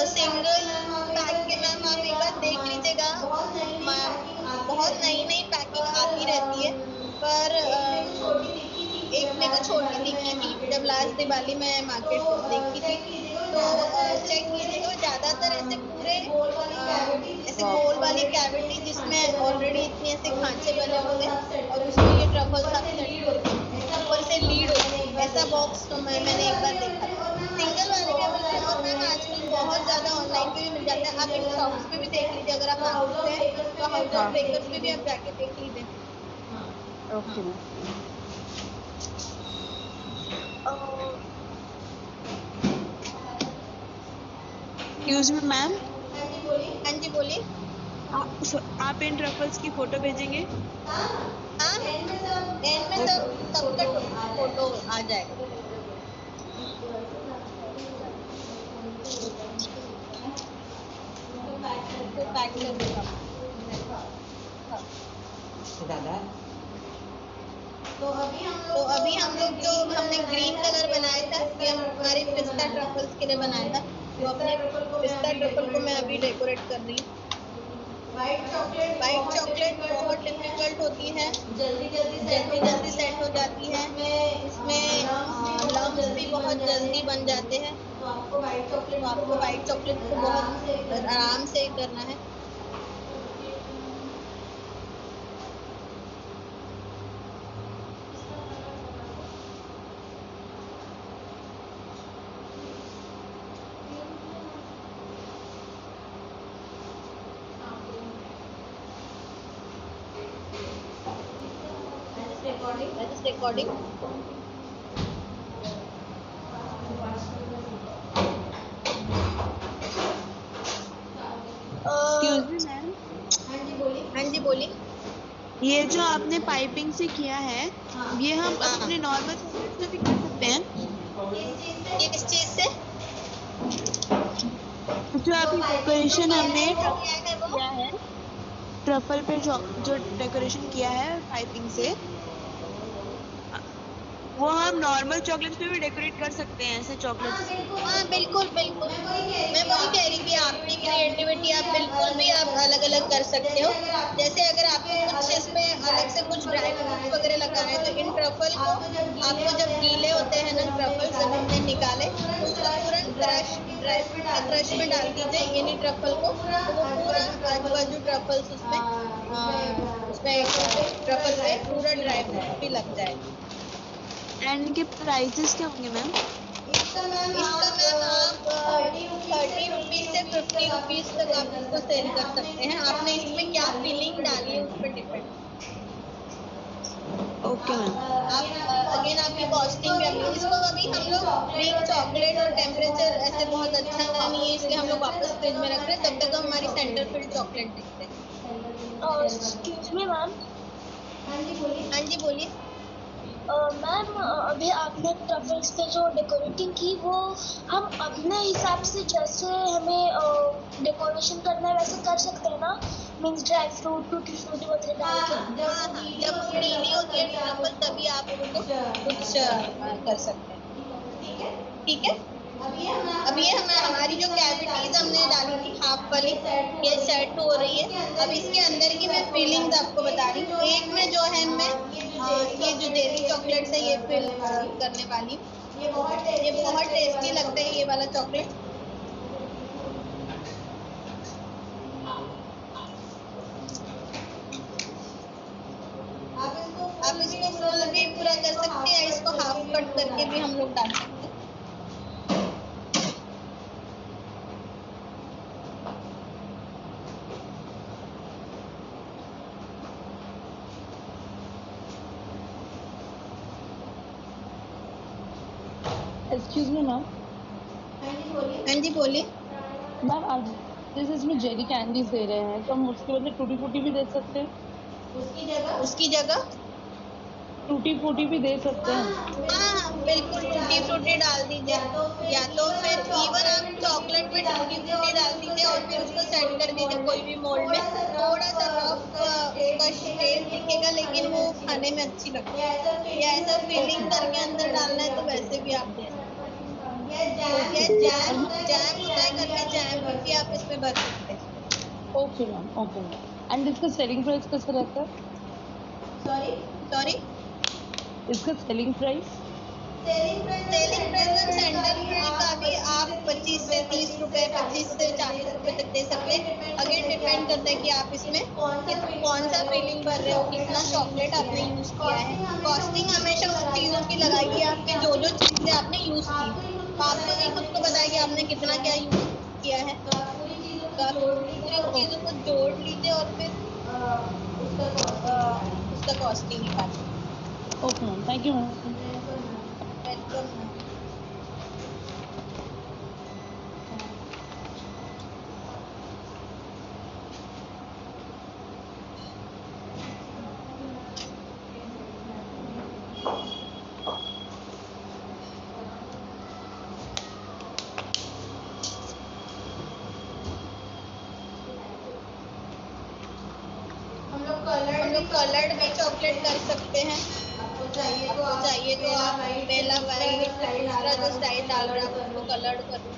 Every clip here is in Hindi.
सिंगल पैक के मैम आप एक बार देख लीजिएगा। बहुत नई नई पैकिंग आती रहती है, पर एक मेरे को छोटी दिखी थी जब लास्ट दिवाली में मार्केट देखी थी, तो चेक कीजिएगा। वो ज्यादातर ऐसे पूरे ऐसे गोल वाली कैविटी जिसमें ऑलरेडी इतने ऐसे खांचे बने होते हैं और उसमें ये ट्रफल्स आप सेट करते हैं, ऊपर से लीड होती है, ऐसा बॉक्स तो मैंने एक बार देखा था। सिंगल वाले भी अवेलेबल है, और मैम आजकल बहुत ज्यादा ऑनलाइन पे भी मिल जाता है। आप इन शॉप्स पे भी देख लीजिए, अगर आप नागपुर से हैं तो हाउस ऑफ हाँ ब्रेकर्स पे भी आप जाके देख लीजिए। Okay ma'am. Excuse me ma'am, हाँ जी बोलिए। आप इन ट्रफल्स की फोटो भेजेंगे? हाँ, एंड में सबका फोटो आ जाएगा। तो पैक कर देगा। हाँ। दादा तो अभी हम लोग जो हमने ग्रीन कलर बनाया था, ये हमारे पिस्ता ट्रफल्स के लिए बनाया था, तो अपने पिस्ता ट्रफल को मैं अभी डेकोरेट कर रही हूँ। व्हाइट चॉकलेट बहुत डिफिकल्ट होती है, जल्दी सेट हो जाती है। इसमें लम्स भी बहुत जल्दी बन जाते हैं, तो आपको व्हाइट चॉकलेट को बहुत आराम से करना है। रिकॉर्डिंग एक्सक्यूज मी मैम, हाँ जी बोलिए। ये जो आपने पाइपिंग से किया है, ये हम अपने नॉर्मल चॉकलेट से भी कर सकते हैं? किस चीज से? जो अभी डेकोरेशन हमने वो किया है, ट्रफल पे जो डेकोरेशन किया है पाइपिंग से, वो हम नॉर्मल चॉकलेट पे भी डेकोरेट कर सकते हैं ऐसे चॉकलेट्स? हाँ बिल्कुल बिल्कुल, मैं वही कह रही कि आपकी क्रिएटिविटी आप बिल्कुल भी आप अलग अलग कर सकते हो। जैसे अगर आपको कुछ इसमें अलग से कुछ ड्राई फ्रूट्स वगैरह लगाना है, तो इन ट्रफल को आपको जब गीले होते हैं ना ट्रफल जब हमने निकाले, उसको तुरंत क्रश ड्राई फ्रूट के क्रश में डाल दीजिए इन्हीं ट्रफल को, तो वो पूरा आजू बाजू ट्रफल्स उसमें ट्रफल पे पूरा ड्राई फ्रूट भी लग जाएगा। एंड इनके प्राइसेस क्या होंगे मैम? इसका मैम आप 30 रुपीज से 50 रुपीज तक आप इसको सेल कर सकते हैं। आपने इसमें क्या फीलिंग डाली है उस पर डिपेंड। Okay ma'am. आप अगेन आपकी कॉस्टिंग भी अपनी, इसको अभी हम लोग बीइंग चॉकलेट और टेम्परेचर ऐसे बहुत अच्छा नहीं है, इसलिए हम लोग वापस फ्रिज में रख रहे हैं, तब तक हम हमारी सेंटर फिल्ड चॉकलेट देखते हैं। एक्सक्यूज मी मैम, हाँ जी बोलिए। मैम अभी आपने ट्रफल्स पे जो डेकोरेटिंग की वो हम अपने हिसाब से जैसे हमें डेकोरेशन करना है वैसे कर सकते हैं ना, means dry fruit tutti frutti वगैरह डाल के। हाँ, जब गीली होती है ट्रफल तभी आप उसको कुछ कर सकते हैं। ठीक है। अब ये हमारी जो कैविटीज हमने डाली थी हाफ वाली, ये सेट हो रही है। अब इसके अंदर की मैं फीलिंग्स आपको बता रही हूँ। एक में जो है मैं ये जो जेली चॉकलेट्स है ये फिल करने वाली हूँ। ये बहुत टेस्टी लगता है ये वाला चॉकलेट। आप इसको फुल भी पूरा कर सकते हैं, इसको हाफ कट करके भी हम लोग डाल सकते हैं। Excuse me ma'am. हाँ जी बोलिए। मैम आज जैसे इसमें जेली कैंडीज दे रहे हैं तो हम उसके बदले टूटी फूटी भी दे सकते हैं? उसकी जगह टूटी फूटी भी दे सकते हैं? हाँ बिल्कुल, टूटी फ्रूटी डाल दीजिए, या तो फिर इवन आप चॉकलेट में टूटी फ्रूटी डाल दीजिए और फिर उसको सेट कर दीजिए कोई भी मोल्ड में। थोड़ा सा रफ उसका टेस्ट दिखेगा लेकिन वो खाने में अच्छी लगती है। या ऐसा फीलिंग करके अंदर डालना है तो वैसे भी आप दे सकते हैं। या जैम जैम होता है घर में, जैम भी आप इसमें भर सकते हैं। Okay ma'am, okay ma'am. And इसका सेलिंग प्राइस कैसे रहता है? सॉरी इसका selling price? Selling price sandal का भी आप 25 से 30 रुपए, 25 से 40 रुपए तक दे सकते हैं। अगेन डिपेंड करता है कि आप इसमें कौन सा फीलिंग भर रहे हो, कितना चॉकलेट आपने यूज किया है। कॉस्टिंग हमेशा उन चीजों की लगाएगी आपके जो जो चीजें आपने यूज की। तो आपको भी खुद को बताया कि आपने कितना क्या यूज किया है। तो आप पूरी चीजों को जोड़ लीजिए और फिर उसका कॉस्टिंग निकालिए। Okay ma'am, thank you ma'am. Welcome. हम लोग कलर्ड भी चॉकलेट कर सकते हैं। आपको चाहिए तो आप पहला वाइट, दूसरा जो स्टाइल डाल रहे हैं आप उसको कलर्ड कर लो।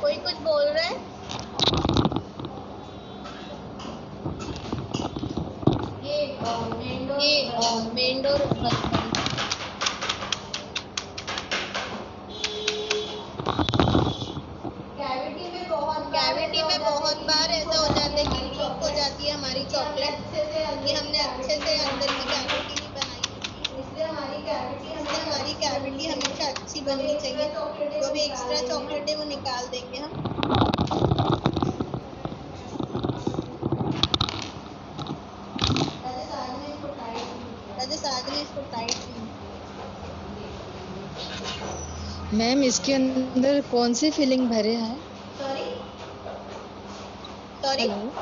कोई कुछ बोल रहा है? ये मेन डोर बंद कैविटी में बहुत बार ऐसा हो जाता है कि लीक हो जाती है हमारी चॉकलेट, कि हमने अच्छे से अंदर की कैविटी नहीं बनाई। इसलिए हमारी कैविटी हमेशा अच्छी बननी चाहिए। जो भी एक्स्ट्रा चॉकलेट है वो निकाल देंगे हम। राजस्थान में इसको टाइट मैम इसके अंदर कौन सी फिलिंग भरे हैं? सॉरी हेलो,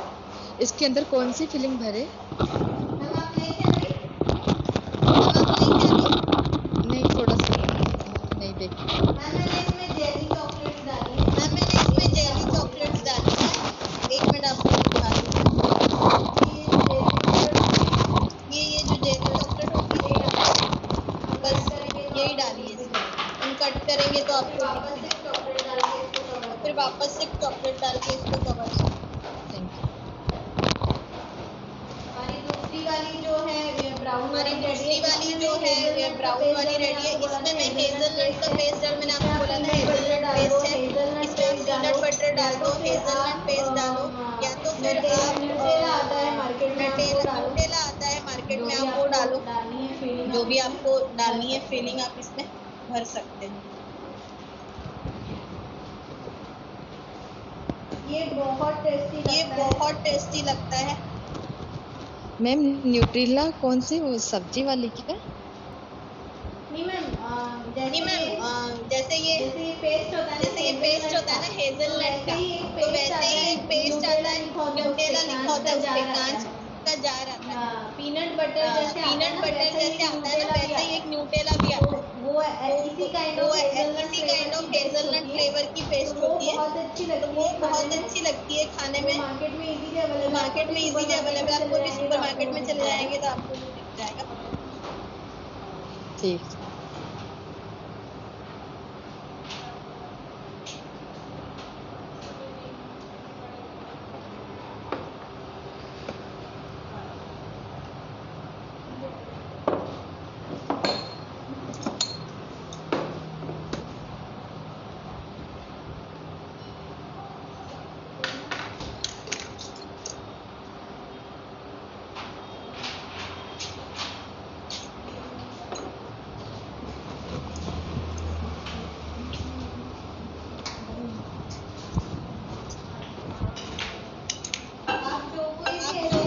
इसके अंदर कौन सी फिलिंग भरे? मैम आप नहीं कह रही? नहीं, थोड़ा सा नहीं देखी। मैम मैंने इसमें जेली चॉकलेट्स डाली है। एक मिनट आपको दिखा दूँ। ये जो जेली चॉकलेट होगी बस यही डाली है इसमें। हम कट करेंगे तो आपको फिर वापस से चॉकलेट डाल के इसको कवर करें। Thank you. हमारी दूसरी वाली जो है ये ब्राउन वाली रेडी है। इसमें मैं हेज़लनट का पेस्ट डाल, मैंने आपको बोला था हेज़लनट पेस्ट है। इसमें आप पीनट बटर डाल दो, हेज़लनट पेस्ट डालो, या तो फिर आप न्यूटेला आता है मार्केट में आप वो डालो, जो भी आपको डालनी है फीलिंग आप इसमें भर सकते हैं। ये बहुत टेस्टी लगता है। मैम न्यूट्रिला कौन सी, वो सब्जी वाली क्या? नहीं मैम, जैसे ये पेस्ट होता है ना हेजलनट का, तो वैसे ही एक पेस्ट आता है, न्यूटेला लिखा होता है उस पे, कांच का जार आता है। पीनट बटर जैसे आता है ना, वैसे ही एक न्यूटेला भी आता है। वो इसी काइंड ऑफ हेजलनट फ्लेवर की पेस्ट होती है, तो वो बहुत अच्छी लगती है खाने में। मार्केट में इजीली अवेलेबल, आप कोई भी सुपर मार्केट में चले जाएंगे तो आपको वो मिल जाएगा। ठीक।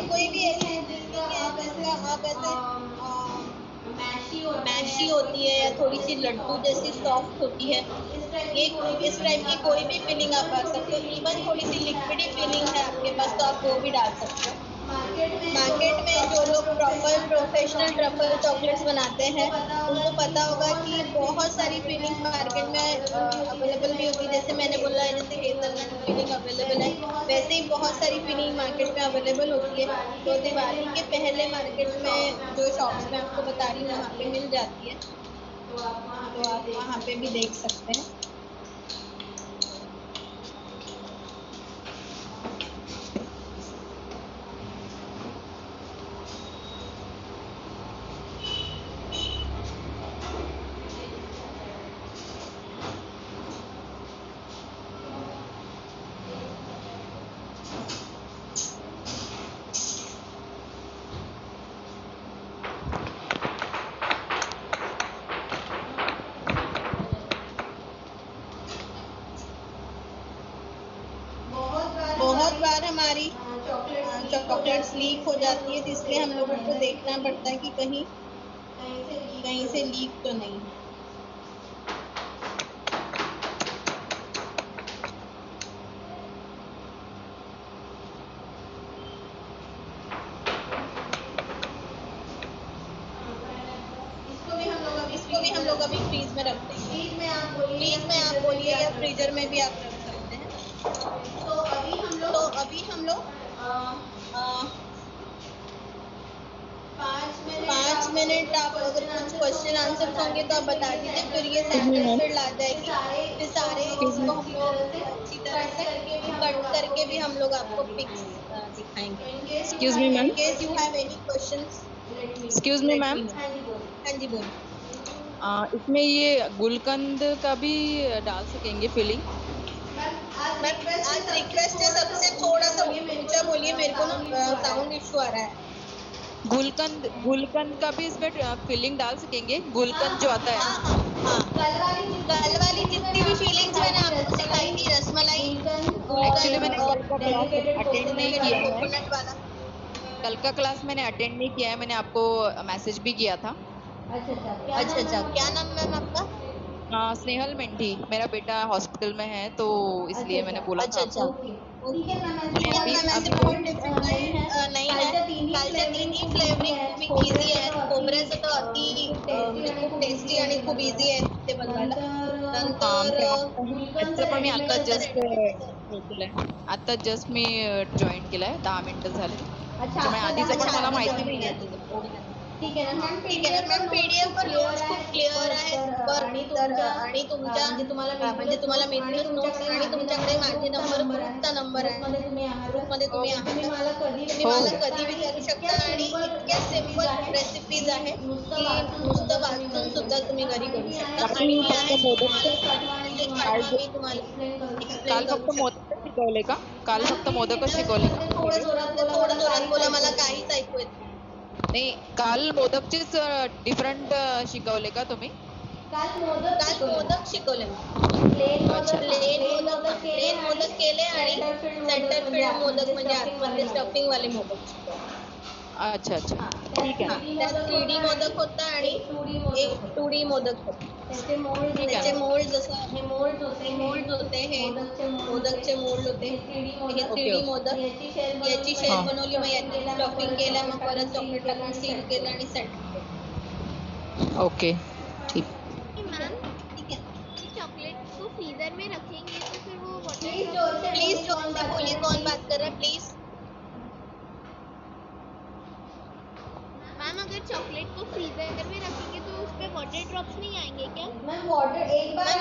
कोई भी ऐसी आप ऐसे मैशी होती है या थोड़ी सी लड्डू जैसी सॉफ्ट होती है, ये इस टाइप की कोई भी फिलिंग आप कर सकते हो। इवन थोड़ी सी लिक्विडी फिलिंग है आपके पास तो आप वो भी डाल सकते हो। मार्केट में जो लोग प्रॉपर प्रोफेशनल ट्रफल चॉकलेट्स बनाते हैं, उनको पता होगा कि बहुत सारी फिलिंग मार्केट में अवेलेबल भी होती है। जैसे मैंने बोला है, जैसे हेजलनट फिलिंग अवेलेबल है, वैसे ही बहुत सारी फिलिंग मार्केट में अवेलेबल होती है। तो दिवाली के पहले मार्केट में जो शॉप्स में आपको बता रही हूँ वहाँ पे मिल जाती है, तो आप वहाँ पे भी देख सकते हैं। बहुत बार हमारी चॉकलेट्स लीक हो जाती है, तो इसलिए हम लोगों को देखना पड़ता है कि कहीं से लीक तो नहीं। इसको भी हम लोग अभी फ्रीज में रखते हैं। फ्रीज में आप बोलिए या फ्रीजर में भी आप रख सकते हैं। तो अभी हम लोग 5 मिनट आप अगर कुछ क्वेश्चन आंसर होंगे तो आप बता दीजिए, फिर ये सैंपल फिर ला जाएगी, फिर सारे इसको हम लोग अच्छी तरह से कट करके भी हम लोग आपको पिक्स दिखाएंगे। Excuse me, ma'am. In case you have any questions, excuse me ma'am, हाँ जी बोलिए। इसमें ये गुलकंद का भी डाल सकेंगे फिलिंग? आज रिक्वेस्ट है सबसे, थोड़ा सा ऊंचा बोलिए, मेरे को ना साउंड इशू आ रहा है। गुलकंद का भी इसमें फिलिंग डाल सकेंगे? गुलकंद जो आता है। हाँ। कल वाली जितनी भी फीलिंग्स मैंने आपको सिखाई थी, रसमलाई, एक्चुअली मैंने कल का क्लास अटेंड नहीं किया है। कोकोनट वाला। कल का क्लास मैंने अटेंड नहीं किया है, मैंने आपको मैसेज भी किया था। अच्छा, क्या नाम मैम आपका? स्नेहल मेंढी। मेरा बेटा हॉस्पिटल में है तो इसलिए मैंने बोला था आपको। ठीक है मैम, ऐसे बहुत डिफरेंट नहीं है, कालच्या तिन्ही फ्लेवरिंग खूप इझी आहे. खोबऱ्याचं तर खूप टेस्टी आणि खूप इझी आहे ते बनवायला. नंतर पण मी आता जस्ट मी जॉईन केलाय, 10 मिनिटं झाले. त्यामुळे आधीचं पण मला माहिती नाही आहे. ठीक आहे ना मॅम, पीडीएफ वर नोट्स खूप क्लिअर आहेत आणि तुमच्या म्हणजे तुम्हाला मिळतील नोट्स, आणि तुमच्याकडे माझे नंबर, ग्रुपचा नंबर आहे, ग्रुपमध्ये तुम्ही आहात, तुम्ही मला कधी विचारू शकता. आणि इतक्या सिंपल रेसिपीज आहे की नुसतं वाचून सुद्धा तुम्ही घरी करू शकता. आणि मी तुम्हाला काल फक्त मोदक शिकवले का? काल फक्त मोदक शिकवले का? थोडं जोरात बोला, मला काहीच ऐकू येत नाही. नाही, काल मोदकचेच डिफरंट शिकवले का तुम्ही? काल मोदक शिकवले. प्लेन मोदक केले आणि सेंटर फिल्ड मोदक म्हणजे आतमध्ये स्टफिंग वाले मोदक शिकवले. अच्छा अच्छा, ठीक आहे. त्यात 3D मोदक होता आणि एक 2D मोदक होता. त्याचे मोल्ड जसं हे मोल्ड होते, हे मोदकचे मोल्ड होते. हे 3D मोदक, याची शेल बनवली, मग याची स्टफिंग केलं, मग परत चॉकलेट टाकून सील केलं आणि सेट केलं. ओके, ठीक. मैम ठीक है, चॉकलेट को फ्रीजर में रखेंगे तो फिर वो प्लीज जोर से बोलिए, कौन बात कर रहा है प्लीज. मैम अगर चॉकलेट को फ्रीजर में रखेंगे तो उस पे वाटर ड्रॉप्स नहीं आएंगे क्या? मैम वाटर एक बार आप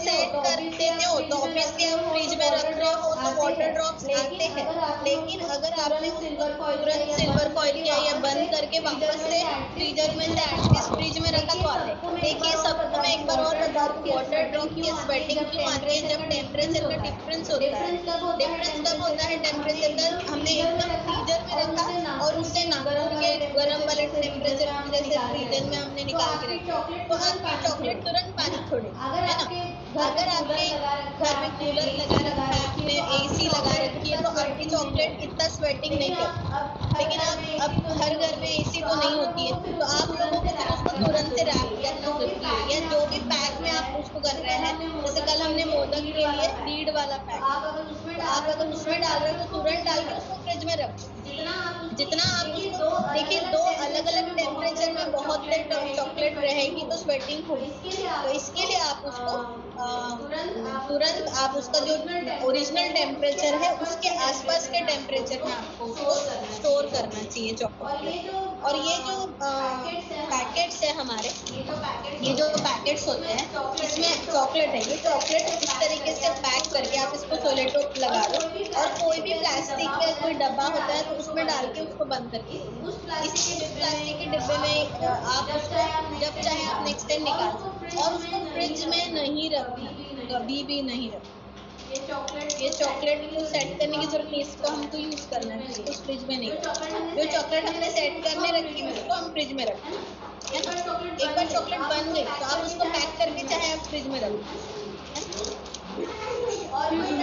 सेट कर देते हो तो ऑब्वियसली आप फ्रिज में रख रहे हो तो वाटर ड्रॉप्स आते हैं. लेकिन अगर आपने तुरंत सिल्वर फॉइल किया या बंद करके वापस से फ्रीजर में से एटलीस्ट फ्रिज में रखा तो आते हैं. देखिए सबको मैं एक बार और बता दूं, वाटर ड्रॉप की स्वेटिंग क्यों आती है? जब टेम्परेचर का डिफरेंस होता है. डिफरेंस कब होता है टेम्परेचर का? हमने एकदम फ्रीजर में रखा और उससे नागपुर के गर्म वाले टेम्परेचर जैसे फ्रीजर में हमने निकाल के रखा तो आपकी चॉकलेट तुरंत पानी छोड़ेगी, है ना. अगर आपके घर में कूलर लगा रखा है, आपने AC लगा रखी है तो आपकी चॉकलेट इतना स्वेटिंग नहीं करती. लेकिन अब हर घर में AC तो नहीं होती है, तो आप लोगों को फिर उसको तुरंत से रैप करना जरूरी है. या जो भी पैक में आप उसको कर रहे हैं, जैसे कल हमने मोदक के लिए लीड वाला पैक, आप अगर उसमें डाल रहे हो तो तुरंत डाल के उसको फ्रिज में रखो. जितना आप उसको देखिए, दो अलग अलग टेम्परेचर में बहुत देर चॉकलेट रहेगी तो स्वेटिंग होगी. तो इसके लिए आप उसको तुरंत आप उसका जो ओरिजिनल टेम्परेचर है उसके आसपास के टेम्परेचर में आपको उसको स्टोर करना चाहिए चॉकलेट. और ये जो पैकेट्स है हमारे, ये जो पैकेट्स होते हैं इसमें चॉकलेट है, ये चॉकलेट इस तरीके से पैक करके आप इसको सेलो टेप लगा दो और कोई भी प्लास्टिक का कोई डब्बा होता है तो उसमें डाल के उसको बंद करके इस प्लास्टिक के डिब्बे में आप उसको जब चाहे आप नेक्स्ट टाइम निकाल सकते और उसको फ्रिज में नहीं रखना, कभी भी नहीं रखना. ये चॉकलेट को सेट करने की जरूरत नहीं, इसको हमको यूज करना है, इसको फ्रिज में नहीं. जो चॉकलेट हमने सेट करने रखी है उसको हम फ्रिज में रखें, है ना. एक बार चॉकलेट बन गई तो आप उसको पैक करके चाहे आप फ्रिज में रखें.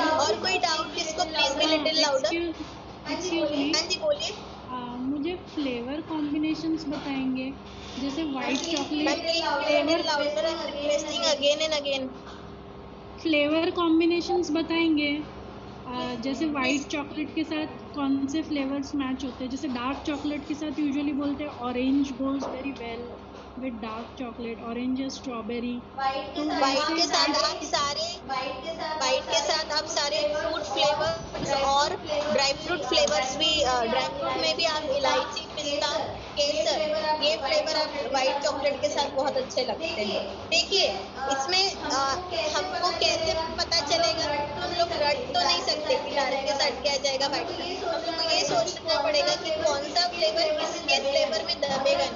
और कोई डाउट किसको? Please be little louder. हाँ जी बोलिए. मुझे फ्लेवर कॉम्बिनेशंस बताएंगे, जैसे वाइट चॉकलेट फ्लेवर कॉम्बिनेशंस बताएंगे. जैसे वाइट चॉकलेट के साथ कौन से फ्लेवर्स मैच होते हैं? जैसे डार्क चॉकलेट के साथ यूजुअली बोलते हैं orange goes very well with dark chocolate, orange या स्ट्रॉबेरी. तो वाइट के साथ आप सारे फ्रूट फ्लेवर्स और ड्राई फ्रूट फ्लेवर्स भी, ड्राई फ्रूट में भी आप इलायची, पिस्ता, केसर, ये फ्लेवर आप वाइट चॉकलेट के साथ बहुत अच्छे लगते हैं. देखिए इसमें हमको कैसे पता चलेगा? हम लोग रट तो नहीं सकते कि डार्क के साथ क्या जाएगा वाइट. हम लोग को ये सोचना पड़ेगा कि कौन सा फ्लेवर किसके फ्लेवर में दबेगा.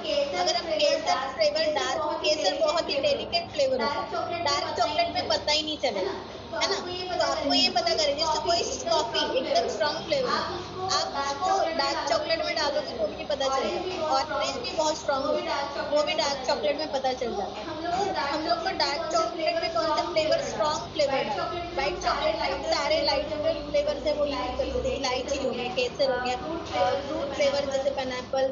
अगर हम केसर फ्लेवर, डार्क केसर बहुत ही डेलिकेट फ्लेवर होता है, डार्क चॉकलेट में पता ही नहीं चलेगा, है ना. तो आपको ये पता करें, जैसे कोई कॉफी एकदम स्ट्रॉन्ग फ्लेवर, आप उसको डार्क चॉकलेट में डालोगे तो भी पता चलेगा. ऑरेंज भी बहुत स्ट्रॉन्ग होता है, वो भी डार्क चॉकलेट में पता चल जाता है. तो हम लोग को डार्क चॉकलेट में कौन सा फ्लेवर स्ट्रॉन्ग फ्लेवर है? वाइट चॉकलेट में सारे लाइट फ्लेवर है वो यूज कर सकते हैं. इलायची हो गया, केसर हो गया, फ्रूट फ्लेवर जैसे पाइनएप्पल,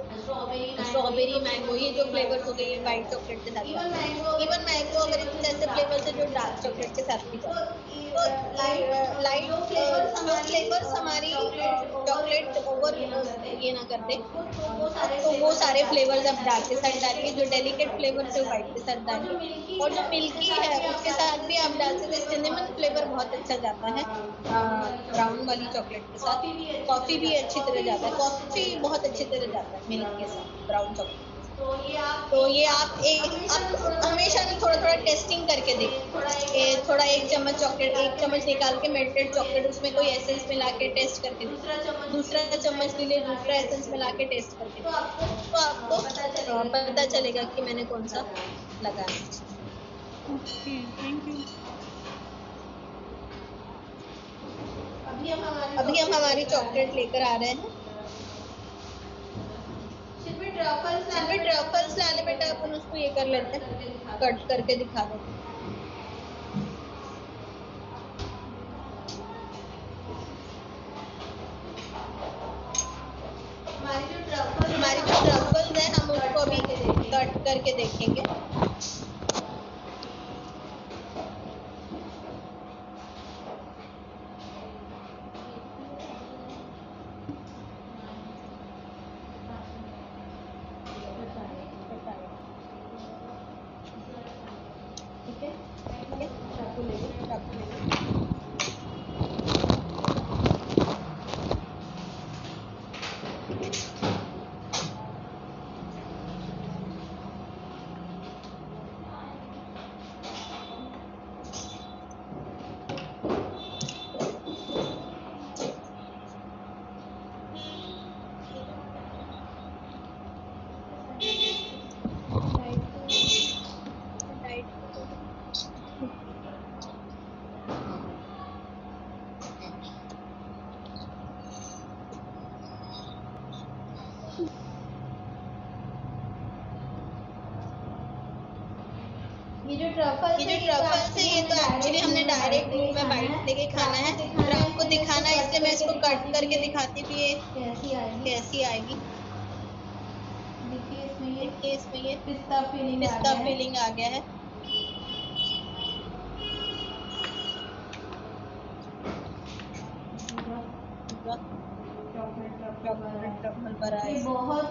स्ट्रॉबेरी, मैंगो, ये जो फ्लेवर्स हो गए वाइट चॉकलेट के साथ. इवन मैंगो अगर जैसे फ्लेवर्स है जो डार्क चॉकलेट के साथ भी जाते हैं. तो लाइट फ्लेवर्स हमारी चॉकलेट ओवर ये ना करते, तो वो सारे फ्लेवर्स आप डार्क के साथ डालिए. जो डेलिकेट फ्लेवर्स है वाइट के साथ डालिए. और जो मिल्की है उसके साथ भी आप डाल सकते हैं. सिनेमन फ्लेवर बहुत अच्छा जाता है ब्राउन वाली चॉकलेट के साथ. कॉफ़ी भी अच्छी तरह जाता है, कॉफ़ी बहुत अच्छी तरह जाता है मिल्क के साथ ब्राउन चॉकलेट. तो ये आप हमेशा ना थोड़ा थोड़ा टेस्टिंग करके देखें. थोड़ा एक चम्मच निकाल के मेल्टेड चॉकलेट उसमें कोई एसेंस मिला के टेस्ट करके, दूसरा चम्मच के लिए दूसरा एसेंस मिला के टेस्ट करके, तो आपको पता चलेगा कि मैंने कौन सा लगाना है. Okay, thank you. अभी हम हमारी चॉकलेट लेकर आ रहे हैं. ट्रफल्स लाने बेटा, अपन उसको ये कर लेते हैं, कट करके दिखा देते हैं। हमारी जो ट्रफल्स है हम उसको अभी कट करके देखेंगे। ठीक है, चाकू ले लो। ये जो ट्रफल्स है ये तो एक्चुअली हमने डायरेक्ट मुंह में बाइट लेके खाना है, और आपको दिखाना है इसलिए मैं इसको कट करके दिखाती हूँ ये कैसी आएगी। देखिए इसमें ये पिस्ता फीलिंग आ गया है।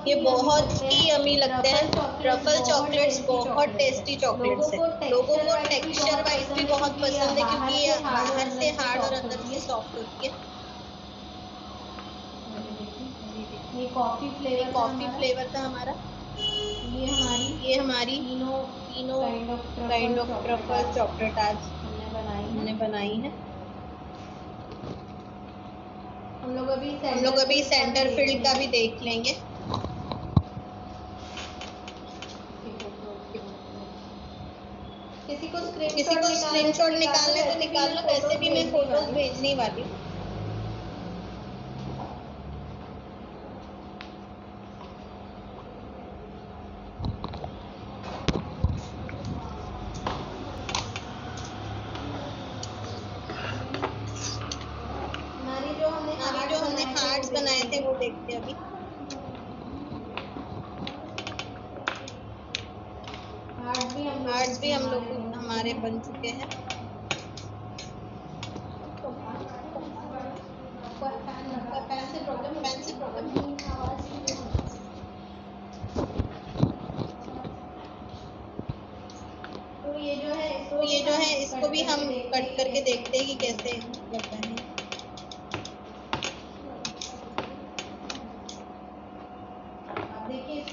ये बहुत ही यमी लगते हैं। ट्रफल चॉकलेट्स बहुत टेस्टी चॉकलेट्स है। लोगों को टेक्सचर वाइज भी बहुत पसंद है क्योंकि ये बाहर से हार्ड और अंदर से सॉफ्ट होती है। ये कॉफी फ्लेवर था हमारा। ये हमारी तीनों काइंड ऑफ ट्रफल चॉकलेट आज हमने बनाई है। हम लोग अभी सेंटर फील्ड का भी देख लेंगे। किसी को स्क्रीनशॉट निकालना है तो निकाल लो, वैसे भी मैं फोटोज भेजने वाली हूँ। जो हमने हार्ट्स बनाए थे वो देखते हैं अभी। हार्ट्स भी हम लोग हमारे बन चुके हैं। पेन से प्रॉब्लम। तो ये जो है इसको भी हम कट करके देखते हैं कि कैसे लगता है।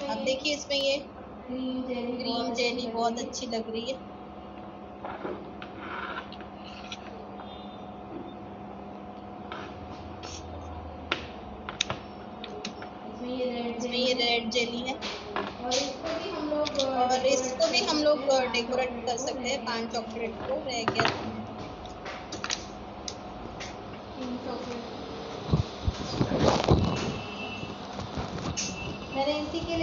अब देखिए इसमें ये ग्रीन जेली बहुत अच्छी लग रही है। इसमें ये रेड जेली है, और इसको भी हम लोग डेकोरेट कर सकते हैं। 5 चॉकलेट को रह गया। मैंने इसी के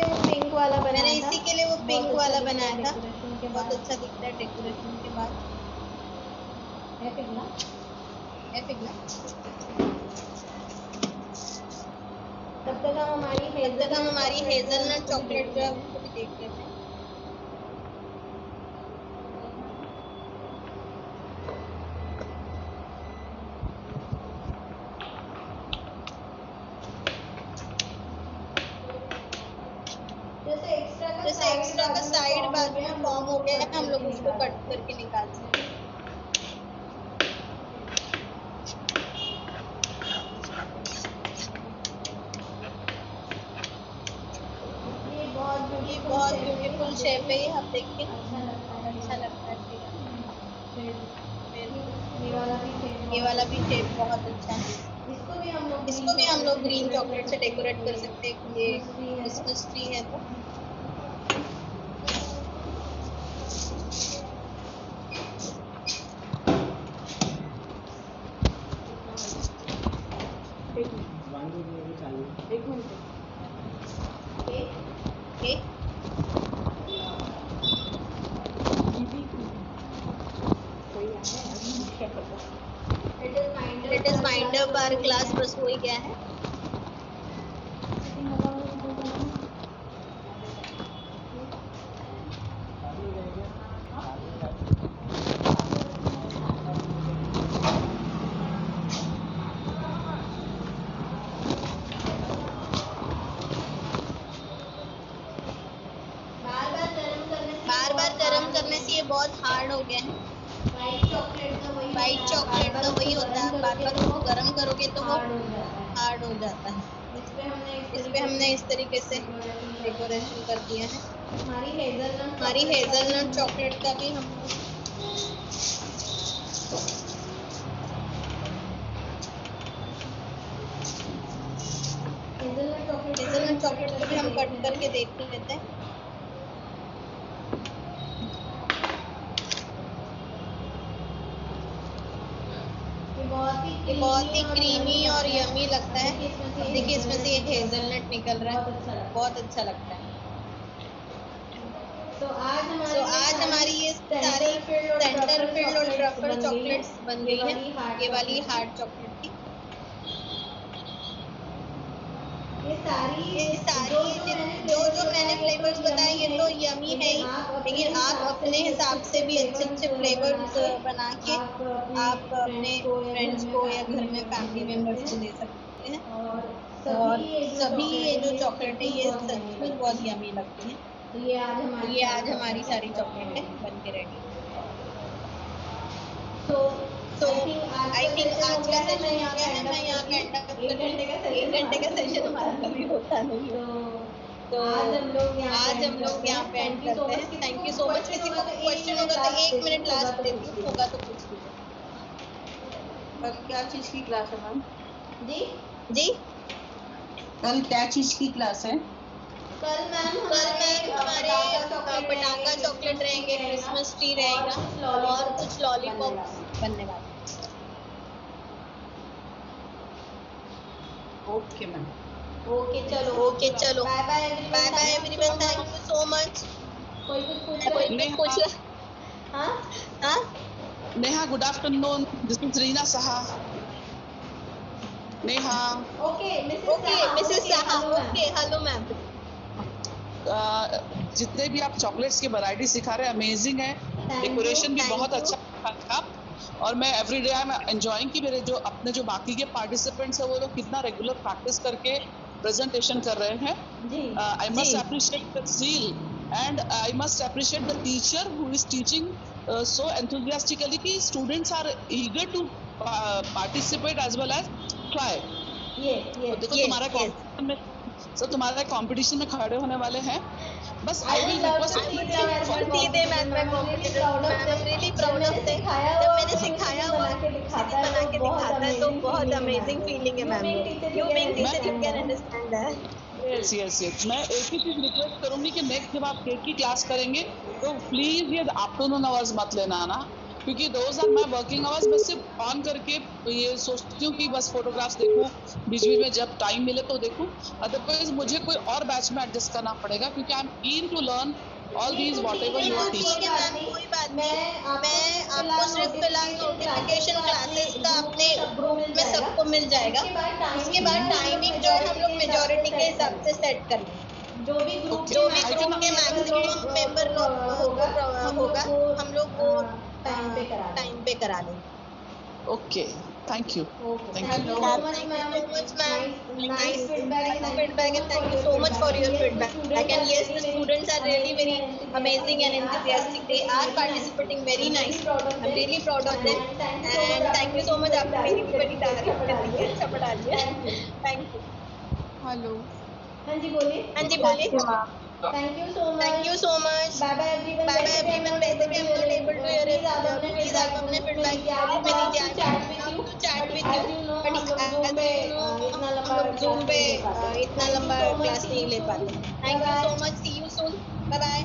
लिए वो पिंक वाला बनाया था। बहुत अच्छा दिखता है डेकोरेशन के बाद। है पिघला। तब तक हम हमारी हेज़लनट चॉकलेट जो है उसको भी देख लेते हैं। जैसे एक्स्ट्रा का साइड बाजू में फॉर्म हो गया है, हम लोग उसको कट करके निकाल सकते हैं। ये बहुत ब्यूटीफुल शेप है। ये आप देखिए अच्छा लगता है। ये वाला भी शेप बहुत अच्छा है। इसको भी हम लोग ग्रीन चॉकलेट से डेकोरेट कर सकते हैं। ये क्रिसमस ट्री है तो हमारा क्लास बस हो ही गया है। बार बार गर्म करने से ये बहुत हार्ड हो गया है। वाइट चॉकलेट का वही होता है, बार बार उसको गर्म करोगे तो वो हार्ड हो जाता है। इस पे हमने इस तरीके से डेकोरेशन कर दिया है। हमारी हेजलनट चॉकलेट का भी हम हेजलनट चॉकलेट को भी हम कट करके देख लेते हैं। ये बहुत ही क्रीमी और यमी लगता है। अब देखिए इसमें से एक हेजलनट निकल रहा है, बहुत अच्छा लगता है। तो आज हमारी ये सारी सेंटर फिल्ड और ट्रफल चॉकलेट्स बन गई है। ये वाली हार्ड चॉकलेट थी। ये सारी जो मैंने फ्लेवर्स बताए ये तो यमी है ही, लेकिन आप अपने हिसाब से भी अच्छे अच्छे फ्लेवर्स बना के आप अपने फ्रेंड्स को या घर में फैमिली मेंबर्स को दे सकते हैं। और सभी ये जो चॉकलेट है ये सचमुच बहुत यमी लगती है। तो ये आज हमारी सारी चॉकलेटें बन के रेडी है। तो आई थिंक आज का सेशन हो गया है, मैं यहाँ पे एंड अप कर रही हूँ। 1 घंटे का सेशन हमारा कभी होता नहीं है। तो आज हम लोग यहाँ पे एंड करते हैं। Thank you so much. किसी को क्वेश्चन होगा तो 1 मिनट लास्ट देती हूँ, होगा तो पूछ लीजिए। कल क्या चीज की क्लास है मैम? जी कल क्या चीज की क्लास है? कल मैम हमारे पटाखा चॉकलेट रहेंगे, क्रिसमस ट्री रहेगा और कुछ लॉलीपॉप्स बनने वाले। Okay ma'am. ओके चलो bye bye everyone. Thank you so much. कोई कुछ पूछ रहा? हाँ Neha, good afternoon. This is Reena Saha. Neha, okay Mrs Saha. Okay hello ma'am. जितने भी आप चॉकलेट्स की वैरायटी सिखा रहे हैं अमेजिंग है। डेकोरेशन भी thank बहुत you. अच्छा था। और मैं every day I am enjoying कि मेरे जो अपने जो बाकी के पार्टिसिपेंट्स हैं वो लोग कितना रेगुलर प्रैक्टिस करके प्रेजेंटेशन कर रहे हैं। I must appreciate the zeal and I must appreciate the teacher who is teaching so enthusiastically कि students are eager to participate as well as try. तो देखो तुम्हारा competition में तुम्हारा कंपटीशन में खड़े होने वाले हैं। बस आई विल रिक्वेस्ट सीधे मैम मैं कॉम्पिटिटर हूँ। Ma'am I am really proud of them. जब मैंने सिखाया हुआ बना के दिखाता है तो बहुत अमेजिंग फीलिंग है ma'am. You being teacher you can understand that. Yes मैं एक ही चीज रिक्वेस्ट करूंगी कि नेक्स्ट जब आप केक की क्लास करेंगे तो प्लीज ये आफ्टरनून आवर्स मत लेना ना, क्योंकि those are my working hours. मैं सिर्फ ऑन करके ये सोचती हूँ कि बस फोटोग्राफ्स देखूं, बीच बीच में जब टाइम मिले तो देखूं। अदरवाइज मुझे कोई और बैच में एडजस्ट करना पड़ेगा, क्योंकि I am keen to learn all these whatever you are teaching. कोई बात नहीं, मैं आपको सिर्फ फिलहाल नोटिफिकेशन क्लासेस का अपने ग्रुप में सबको मिल जाएगा। उसके बाद टाइमिंग जो है हम लोग मेजोरिटी के हिसाब से सेट कर लेंगे। जो भी ग्रुप के मैक्सिमम मेंबर होगा हम लोग वो टाइम पे करा लेंगे। Okay thank you Thank you so much, ma'am. Nice feedback, and thank you so much for your feedback. And yes, the students are really very amazing and enthusiastic. They are participating very nice. I'm really proud of them. And thank you so much. आपने मेरी भी बड़ी तारीफ कर दी है, अच्छा पढ़ा दिया। Thank you. हेलो। हाँ जी बोलिए। Thank you so much. Bye bye everyone. Basically I'm not able to hear it. Please आप अपने feedback में दीजिए. I want to chat with you. But as you know हम लोग Zoom पे इतना लंबा क्लास नहीं ले पाते। Thank you so much. See you soon. Bye bye.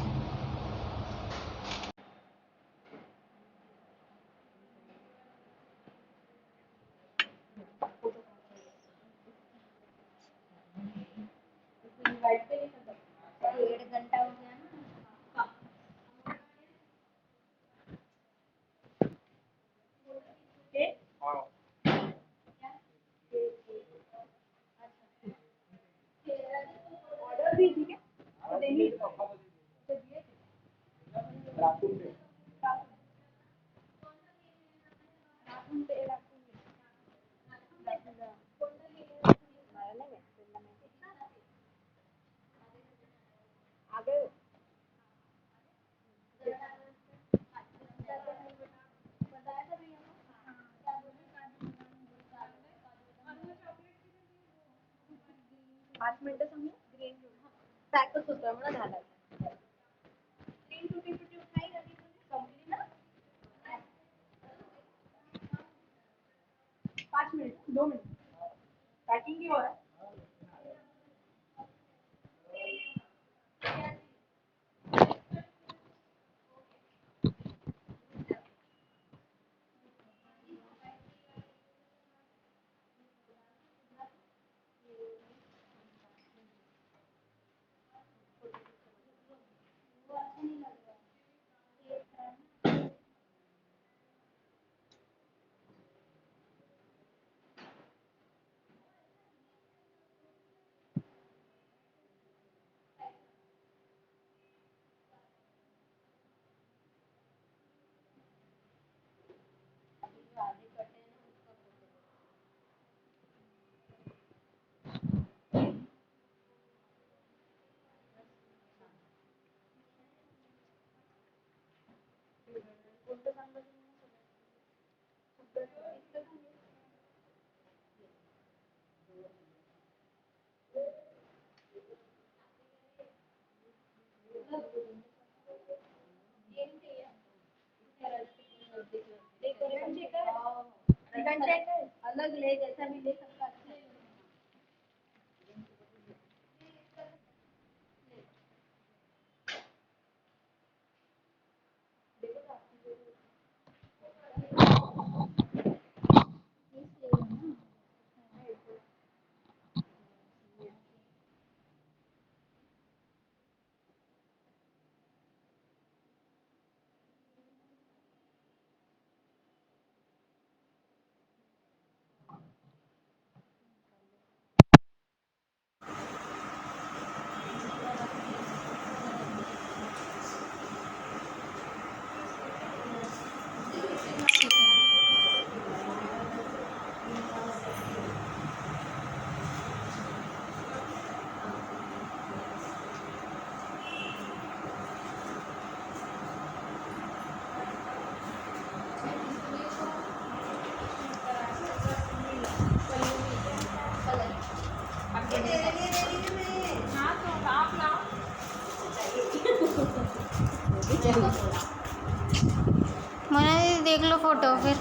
Mona दीदी देख लो फोटो फिर।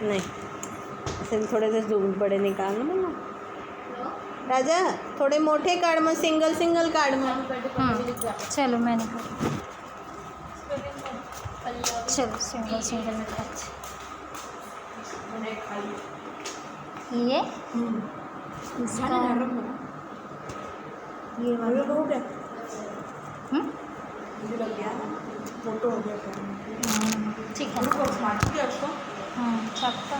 नहीं ऐसे थोड़े से जूम बड़े निकालना मम्मा। राजा थोड़े मोटे काट में, सिंगल सिंगल काट में। चलो मैंने चलो सिंगल सिंगल निकाल। ये इसका ये वाला हो गया। फोटो हो गया ठीक है छपता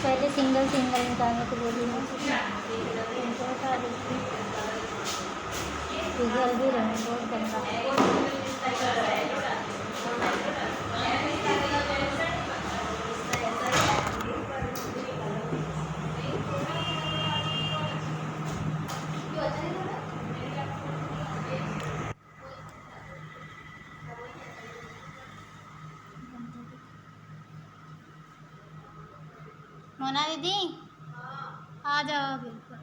पहले सिंगल सिंगल निकालने को बोली है। जल्दी रहे बहुत गंदा। मोना दीदी आ जाओ बिल्कुल।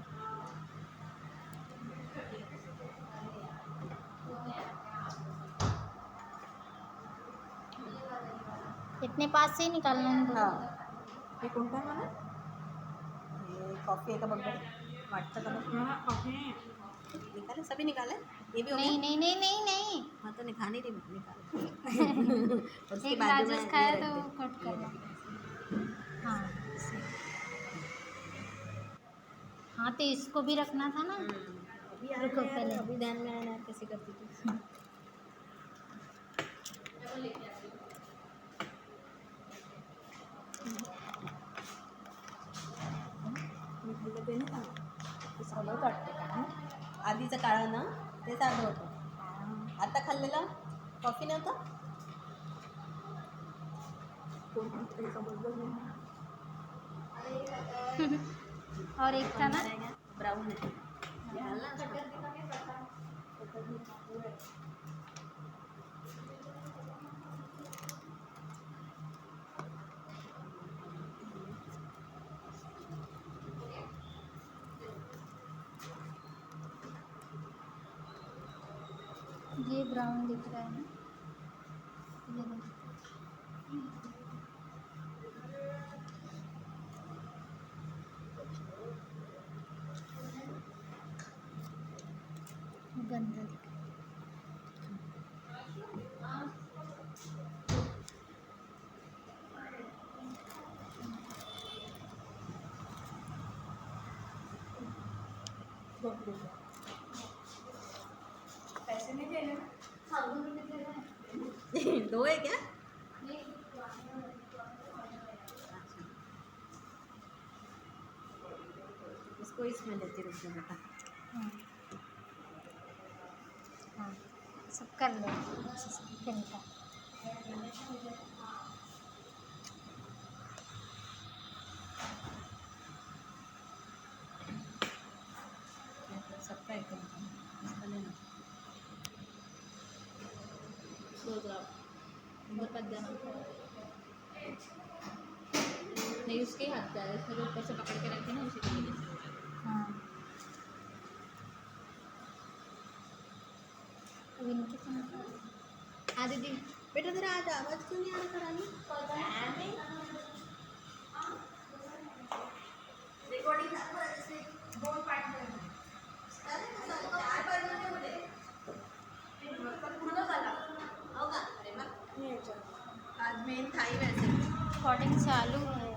इतने पास से ही निकालना है। हाँ ये कौन सा है वाला? ये कॉफी का बग्गा वाटता का निकाले, सभी निकाले। ये भी हो गया? नहीं नहीं नहीं नहीं नहीं हाँ तो निकाल ही रही निकाल। एक राजेश खाया तो कट करना। हाँ हाँ तो इसको भी रखना था ना। अभी यार रुको पहले। अभी ध्यान में आया ना, कैसे करती थी। मी खाल्लं ते नाही का, ते साधं होतं वाटतं का? आधीचं काळं ना ते साधं होतं. आता खाल्लेलं कॉफी नव्हतं. कोणतरी समजलं नाही. और एक था ना। ब्राउन आहे. ये ब्राउन दिख रहा है ना, ये देखो। गंदा दिख रहा पैसे नहीं देने ना? दो है क्या? इसको इसमें देती रुक जा बेटा. हाँ सब कर लो अच्छे से फिर निकाल। सबका एक इसका लेना. उधर पक जाना नहीं, उसके हाथ का है, उसमें जो ऊपर से पकड़ के रखे ना उसी के लिए। हाँ अब इनके साथ हाँ दीदी बेटा तेरा आज आवाज़ क्यों नहीं आ रहा करानी? रिकॉर्डिंग दोन पार्ट में पूर्ण झाला हो का? अरे मग आज मेन थाई वैसे रिकॉर्डिंग चालू है।